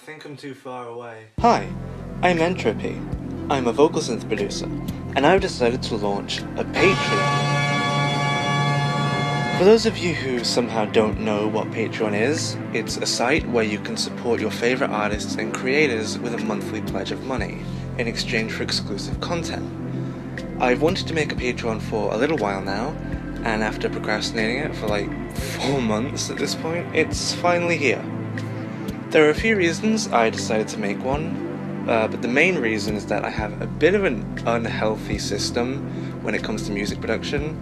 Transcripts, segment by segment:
think I'm too far away. Hi, I'm Entro-P. I'm a vocal synth producer, and I've decided to launch a Patreon. For those of you who somehow don't know what Patreon is, it's a site where you can support your favorite artists and creators with a monthly pledge of money in exchange for exclusive content. I've wanted to make a Patreon for a little while now, and after procrastinating it for like 4 months at this point, it's finally here. There are a few reasons I decided to make one, but the main reason is that I have a bit of an unhealthy system when it comes to music production.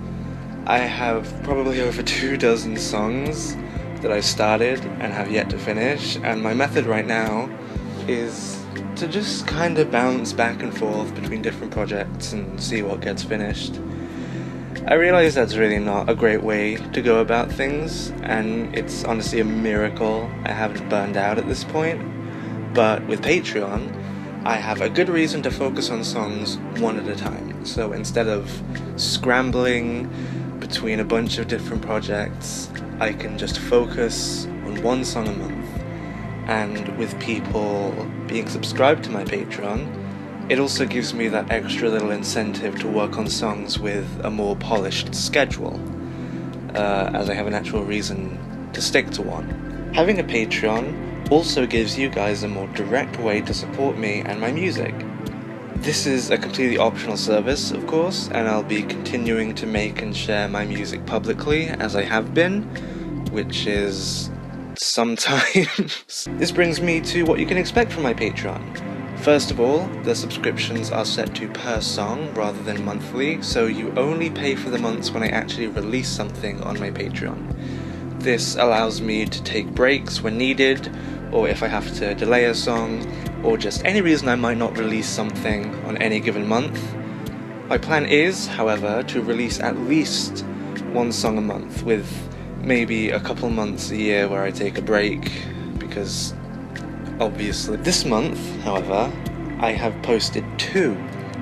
I have probably over 24 songs that I've started and have yet to finish, and my method right now is to just kind of bounce back and forth between different projects and see what gets finished. I realize that's really not a great way to go about things, and it's honestly a miracle I haven't burned out at this point. But with Patreon, I have a good reason to focus on songs one at a time. So instead of scrambling between a bunch of different projects, I can just focus on one song a month. And with people being subscribed to my Patreon, it also gives me that extra little incentive to work on songs with a more polished schedule, as I have an actual reason to stick to one. Having a Patreon also gives you guys a more direct way to support me and my music. This is a completely optional service, of course, and I'll be continuing to make and share my music publicly as I have been, which is sometimes. This brings me to what you can expect from my Patreon. First of all, the subscriptions are set to per song rather than monthly, so you only pay for the months when I actually release something on my Patreon. This allows me to take breaks when needed, or if I have to delay a song, or just any reason I might not release something on any given month. My plan is, however, to release at least one song a month, with maybe a couple months a year where I take a break, because obviously. This month, however, I have posted 2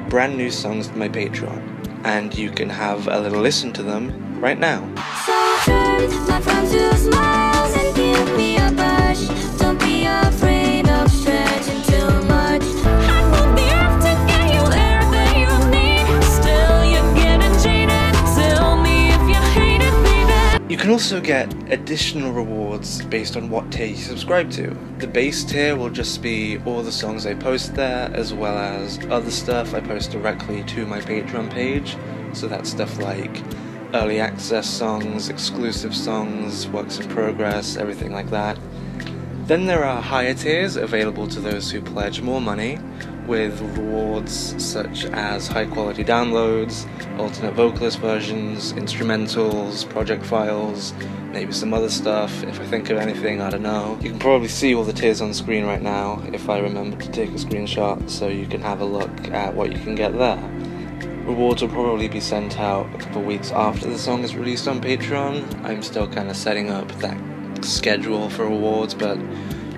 brand new songs to my Patreon, and you can have a little listen to them right now. So turn my front to smiles and give me a push. Don't be afraid of stretching too much. I will be off to get you everything you need. Still you're getting cheated. Tell me if you hate it, baby. You can also get additional rewards based on what tier you subscribe to. The base tier will just be all the songs I post there, as well as other stuff I post directly to my Patreon page. So that's stuff like early access songs, exclusive songs, works in progress, everything like that. Then there are higher tiers available to those who pledge more money, with rewards such as high quality downloads, alternate vocalist versions, instrumentals, project files, maybe some other stuff. If I think of anything, I don't know. You can probably see all the tiers on screen right now if I remember to take a screenshot, so you can have a look at what you can get there. Rewards will probably be sent out a couple weeks after the song is released on Patreon. I'm still kind of setting up that schedule for rewards, but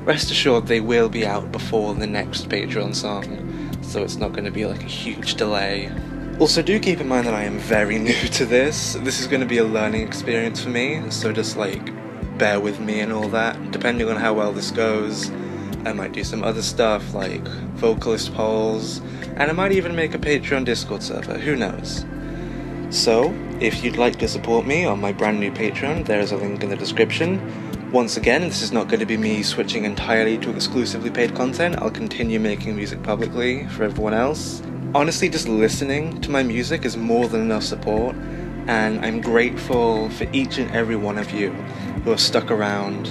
rest assured they will be out before the next Patreon song, so it's not going to be like a huge delay. Also, do keep in mind that I am very new to this. This is going to be a learning experience for me, so just like bear with me and all that. Depending on how well this goes, I might do some other stuff like vocalist polls, and I might even make a Patreon Discord server, who knows. So, if you'd like to support me on my brand new Patreon, there is a link in the description. Once again, this is not going to be me switching entirely to exclusively paid content. I'll continue making music publicly for everyone else. Honestly, just listening to my music is more than enough support, and I'm grateful for each and every one of you who have stuck around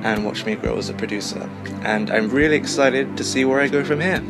and watched me grow as a producer. And I'm really excited to see where I go from here.